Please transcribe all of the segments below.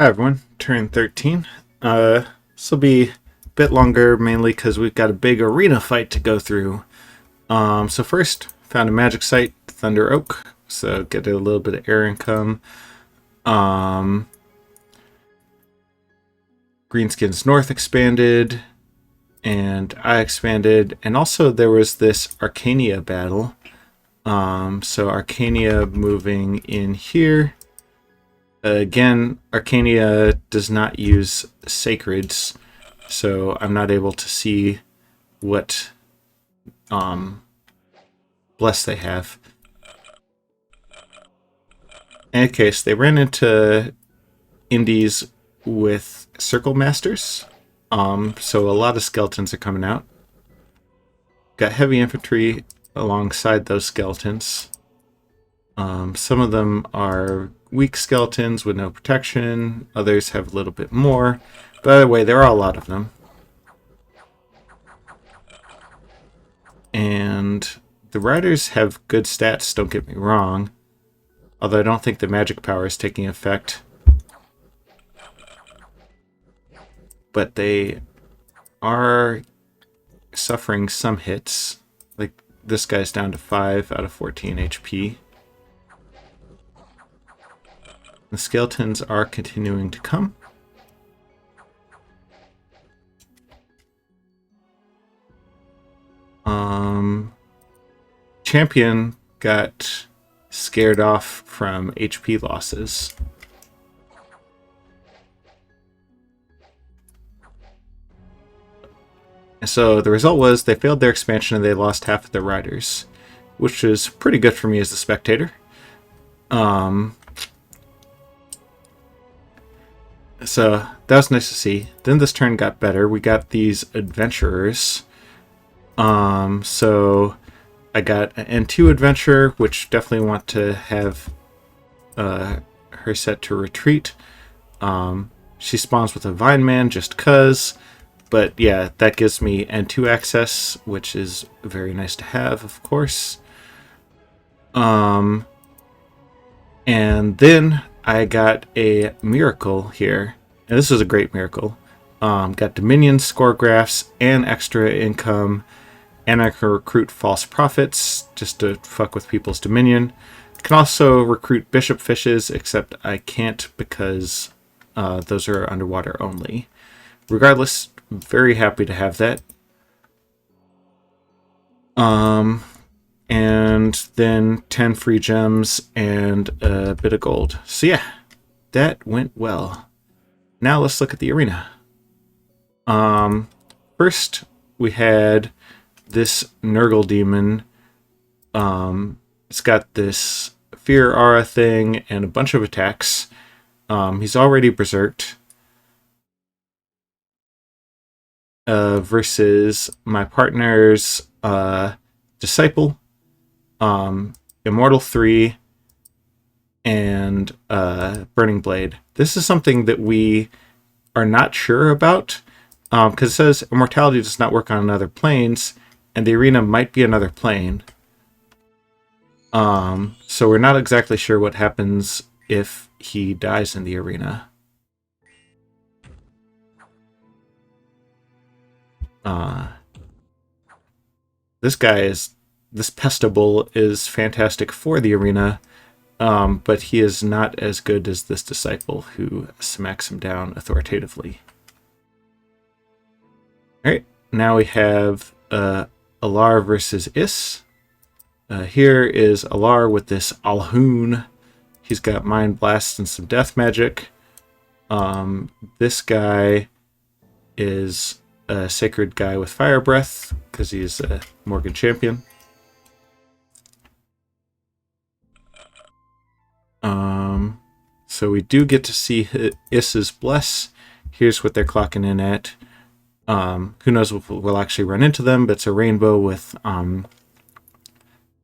Hi everyone, turn 13. This will be a bit longer, mainly because we've got a big arena fight to go through. So first, found a magic site, Thunder Oak, so get a little bit of air income. Greenskins North expanded, and I expanded, and also there was this Arcania battle. So Arcania moving in here. Again, Arcania does not use sacreds, so I'm not able to see what bless they have. In any case, they ran into indies with circle masters, so a lot of skeletons are coming out. Got heavy infantry alongside those skeletons. Some of them are weak skeletons with no protection. Others have a little bit more. But either way, there are a lot of them. And the riders have good stats, don't get me wrong. Although I don't think the magic power is taking effect. But they are suffering some hits. Like this guy's down to 5 out of 14 HP. The skeletons are continuing to come. Champion got scared off from HP losses. And so the result was they failed their expansion and they lost half of their riders, which is pretty good for me as a spectator. So that was nice to see. Then this turn got better. We got these adventurers. So I got an N2 adventurer, which definitely want to have her set to retreat. She spawns with a vine man just cuz. But yeah, that gives me N2 access, which is very nice to have, of course. And then I got a miracle here. And this is a great miracle. Got Dominion score graphs and extra income. And I can recruit false prophets just to fuck with people's Dominion. I can also recruit bishop fishes, except I can't because those are underwater only. Regardless, very happy to have that. And then 10 free gems and a bit of gold. So yeah, that went well. Now let's look at the arena. First, we had this Nurgle demon. It's got this fear aura thing and a bunch of attacks. He's already berserked. Versus my partner's Disciple, Immortal 3, and Burning Blade. This is something that we are not sure about, because it says immortality does not work on other planes, and the arena might be another plane. So we're not exactly sure what happens if he dies in the arena. This Pestable is fantastic for the arena, but he is not as good as this Disciple who smacks him down authoritatively. Alright, now we have Alar versus Is. Here is Alar with this Alhoon. He's got Mind Blast and some Death Magic. This guy is a Sacred guy with Fire Breath, because he's a Morgan champion. So we do get to see Is's Bless. Here's what they're clocking in at. Who knows if we'll actually run into them, but it's a rainbow with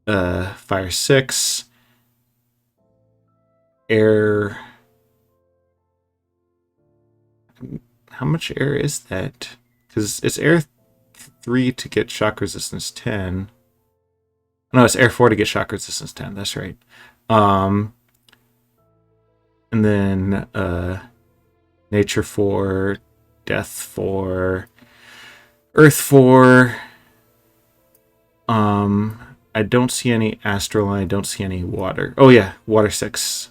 Fire 6, Air. How much air is that? Because it's Air 3 to get Shock Resistance 10. No, it's Air 4 to get Shock Resistance 10. That's right. And then Nature 4, Death 4, Earth 4. I don't see any astral, and I don't see any water. Oh yeah, water 6.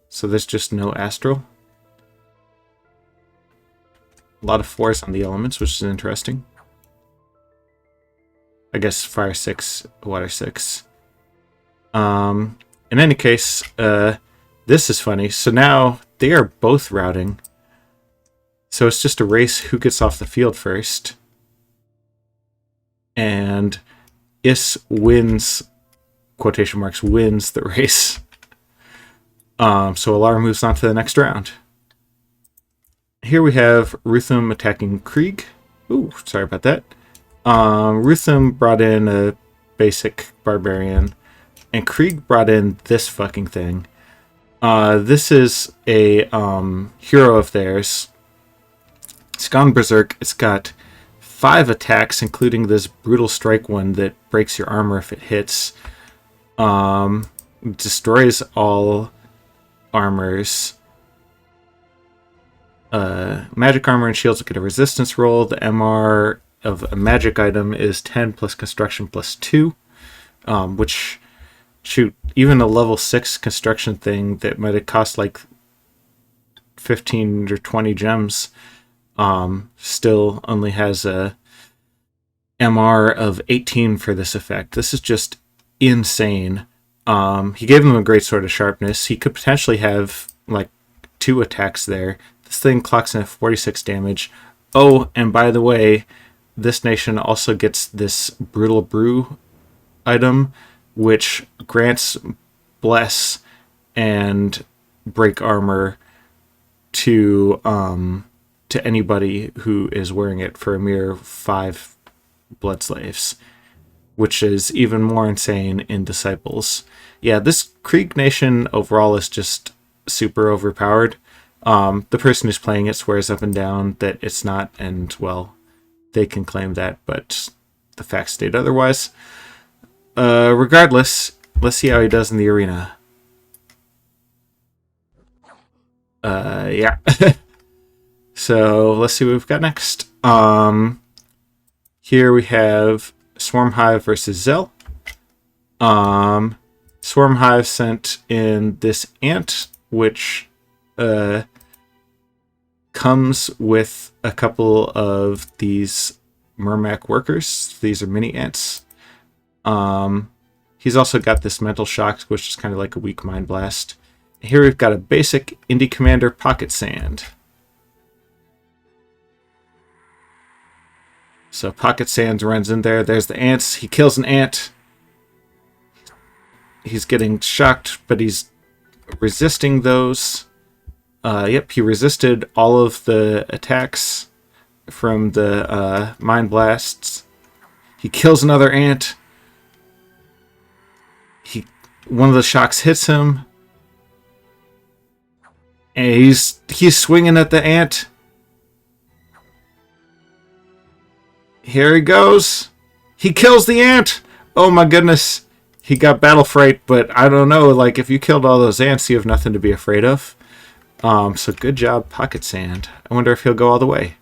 So there's just no astral. A lot of 4s on the elements, which is interesting. I guess fire 6, water 6. In any case, this is funny. So now they are both routing. So it's just a race who gets off the field first. And Is wins, quotation marks, wins the race. So Alara moves on to the next round. Here we have Ruthum attacking Krieg. Ooh, sorry about that. Ruthum brought in a basic barbarian, and Krieg brought in this fucking thing. This is a hero of theirs. It's gone berserk. It's got 5 attacks, including this brutal strike one that breaks your armor if it hits. Destroys all armors. Magic armor and shields get a resistance roll. The MR of a magic item is 10 plus construction plus 2. Which, shoot, even a level 6 construction thing that might have cost like 15 or 20 gems still only has a MR of 18 for this effect. This is just insane. He gave him a great sword of sharpness. He could potentially have like 2 attacks there. This thing clocks in at 46 damage. Oh, and by the way, this nation also gets this Brutal Brew item, which grants Bless and Break Armor to anybody who is wearing it for a mere 5 blood slaves, which is even more insane in Disciples. Yeah, this Krieg nation overall is just super overpowered. The person who's playing it swears up and down that it's not, and well, they can claim that, but the facts state otherwise. Regardless, let's see how he does in the arena. Yeah. So let's see what we've got next. Here we have Swarm Hive versus Zell. Swarm Hive sent in this ant, which comes with a couple of these Murmac workers. These are mini ants. He's also got this mental shock, which is kind of like a weak mind blast. Here we've got a basic Indie Commander Pocket Sand. So Pocket Sand runs in there. There's the ants. He kills an ant. He's getting shocked, but he's resisting those. Yep, he resisted all of the attacks from the mind blasts. He kills another ant. One of the shocks hits him. And he's swinging at the ant. Here he goes. He kills the ant. Oh my goodness. He got battle fright, but I don't know. Like, if you killed all those ants, you have nothing to be afraid of. So good job, Pocket Sand. I wonder if he'll go all the way.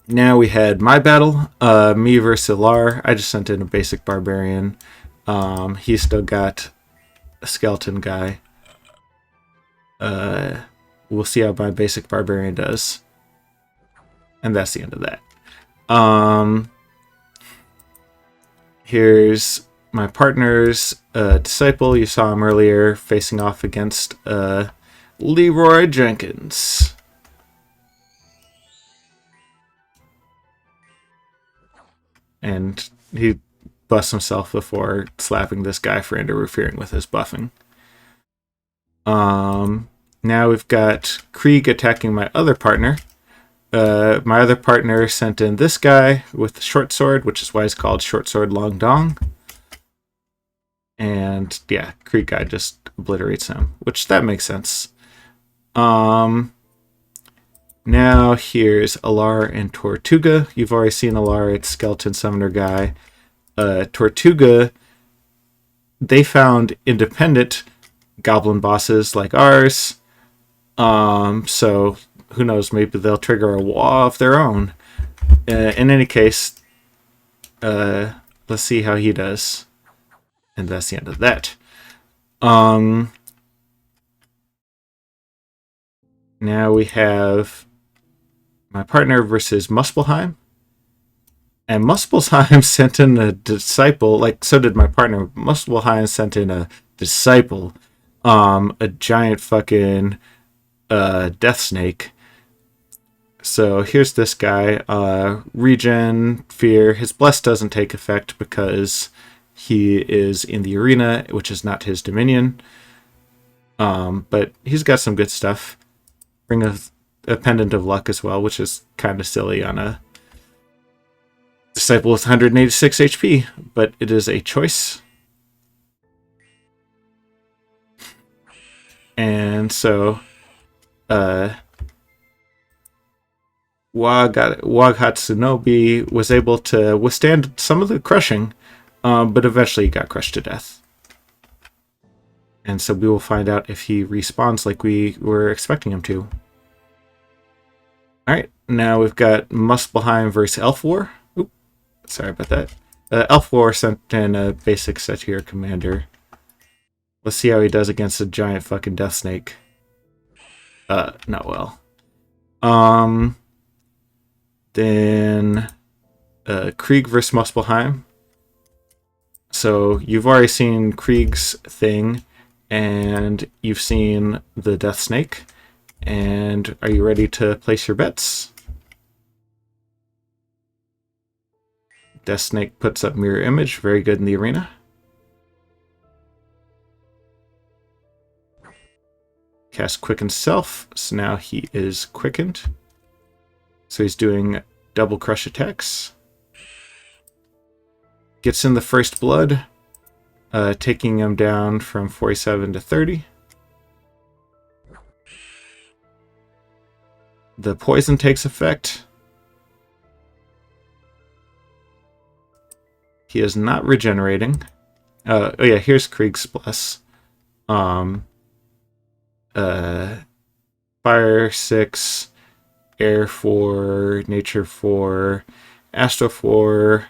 Now we had my battle. Me versus Alar. I just sent in a basic barbarian. He's still got a skeleton guy. We'll see how my basic barbarian does. And that's the end of that. Here's my partner's disciple. You saw him earlier facing off against Leroy Jenkins. And he busts himself before slapping this guy for interfering with his buffing. Now we've got Krieg attacking my other partner. My other partner sent in this guy with the short sword, which is why it's called Short Sword Long Dong. And yeah, Krieg guy just obliterates him, which that makes sense. Now here's Alar and Tortuga. You've already seen Alar, it's Skeleton Summoner guy. Tortuga, they found independent goblin bosses like ours. So who knows? Maybe they'll trigger a wall of their own. In any case, let's see how he does. And that's the end of that. Now we have my partner versus Muspelheim. And Muspelheim sent in a disciple, like so did my partner. Muspelheim sent in a disciple, a giant fucking death snake. So here's this guy, regen, fear. His bless doesn't take effect because he is in the arena, which is not his dominion. But he's got some good stuff. Bring a pendant of luck as well, which is kind of silly on a disciple with 186 HP, but it is a choice. And so, Waghatsunobi was able to withstand some of the crushing, but eventually got crushed to death. And so we will find out if he respawns like we were expecting him to. Alright, now we've got Muspelheim versus Elf War. Oop, sorry about that. Elf War sent in a basic Satyr commander. Let's see how he does against a giant fucking death snake. Not well. Then Krieg versus Muspelheim. So you've already seen Krieg's thing, and you've seen the death snake. And are you ready to place your bets? Death snake puts up mirror image, very good in the arena. Cast Quicken Self, so now he is quickened. So he's doing double crush attacks. Gets in the first blood, taking him down from 47 to 30. The poison takes effect. He is not regenerating. Oh yeah, here's Krieg's Bless. Fire 6, Air 4, Nature 4, Astro 4.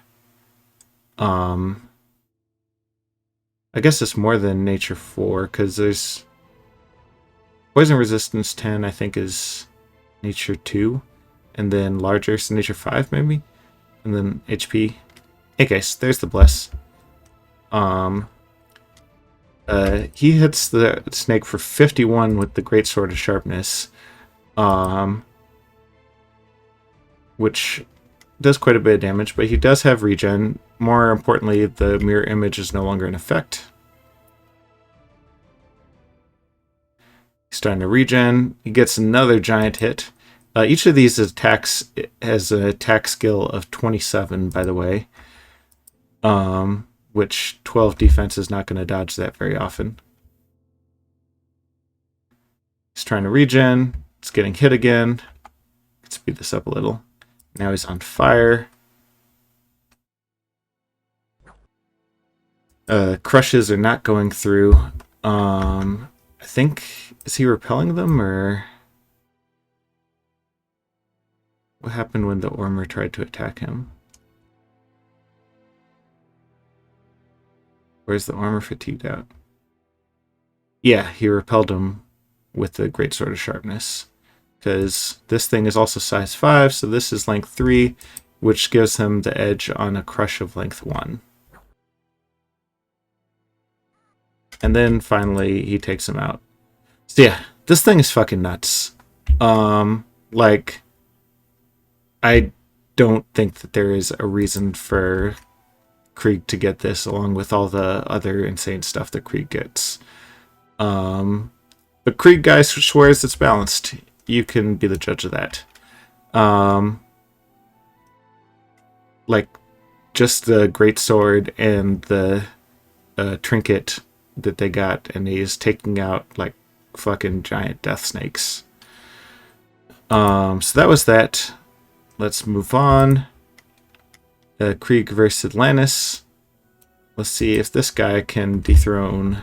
I guess it's more than Nature 4 because there's Poison Resistance 10. I think is Nature 2, and then larger, so Nature 5 maybe, and then HP. Okay, so there's the Bless. He hits the snake for 51 with the Great Sword of Sharpness, which does quite a bit of damage, but he does have regen. More importantly, the mirror image is no longer in effect. He's starting to regen. He gets another giant hit. Each of these attacks has an attack skill of 27, by the way. Which 12 defense is not going to dodge that very often. He's trying to regen. It's getting hit again. Let's speed this up a little. Now he's on fire. Crushes are not going through. I think, is he repelling them, or what happened when the Ormer tried to attack him? Where's the armor fatigued out? Yeah, he repelled him with the Great Sword of Sharpness. Because this thing is also size 5, so this is length 3, which gives him the edge on a crush of length 1. And then finally he takes him out. So yeah, this thing is fucking nuts. Like, I don't think that there is a reason for Krieg to get this, along with all the other insane stuff that Krieg gets. But Krieg, guys, swears it's balanced. You can be the judge of that. Like, just the great sword and the trinket that they got, and he's taking out like fucking giant death snakes. So that was that. Let's move on. Krieg versus Atlantis. Let's see if this guy can dethrone.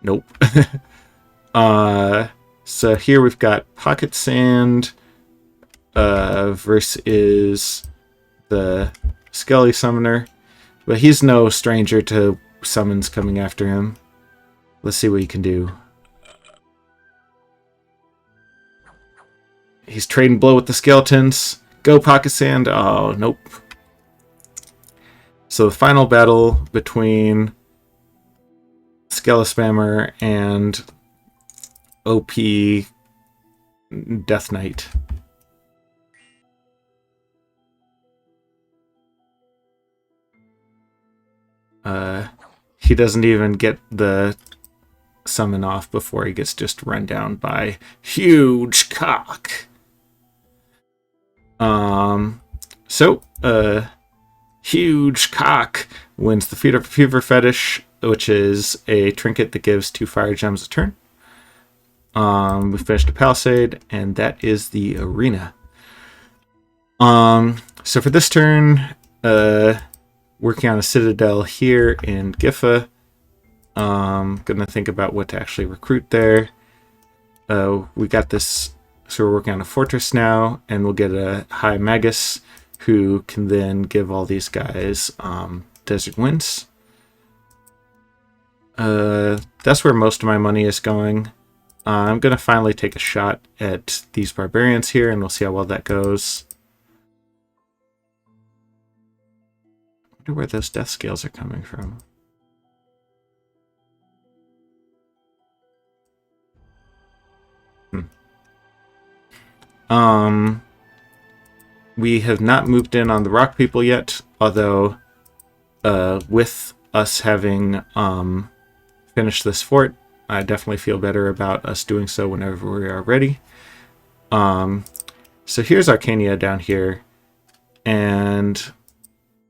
Nope. So here we've got Pocket Sand versus the Skelly Summoner. But he's no stranger to summons coming after him. Let's see what he can do. He's trading blow with the skeletons. Go Pocket Sand. Oh, nope. So the final battle between Skeleспammer and OP Death Knight. He doesn't even get the summon off before he gets just run down by Huge Cock. Huge Cock wins the Fever Fetish, which is a trinket that gives 2 fire gems a turn. We finished the Palisade, and that is the arena. So for this turn, working on a Citadel here in Gifa. Gonna think about what to actually recruit there. We got this, so we're working on a fortress now, and we'll get a High Magus who can then give all these guys Desert Winds. That's where most of my money is going. I'm gonna finally take a shot at these barbarians here, and we'll see how well that goes. I wonder where those death scales are coming from. We have not moved in on the rock people yet, although with us having finished this fort, I definitely feel better about us doing so whenever we are ready. So here's Arcania down here, and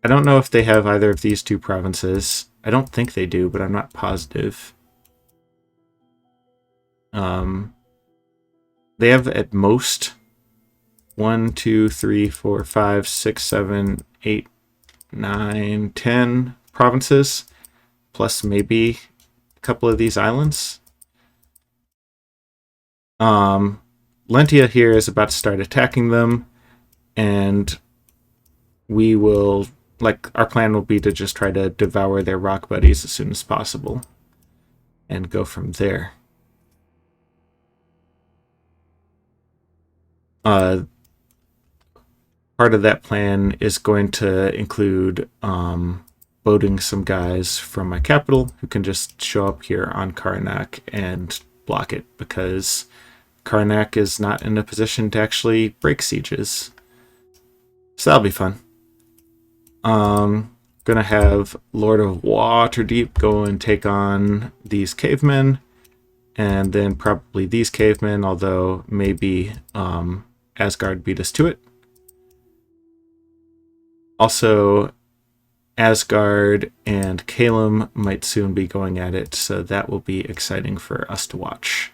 I don't know if they have either of these 2 provinces. I don't think they do, but I'm not positive. They have at most 1, 2, 3, 4, 5, 6, 7, 8, 9, 10 provinces, plus maybe a couple of these islands. Lentia here is about to start attacking them, and we will, our plan will be to just try to devour their rock buddies as soon as possible and go from there. Part of that plan is going to include boating some guys from my capital who can just show up here on Karnak and block it, because Karnak is not in a position to actually break sieges. So that'll be fun. Gonna have Lord of Waterdeep go and take on these cavemen, and then probably these cavemen, although maybe Asgard beat us to it. Also, Asgard and Calum might soon be going at it, so that will be exciting for us to watch.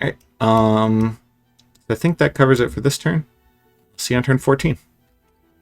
Alright, I think that covers it for this turn. See you on turn 14.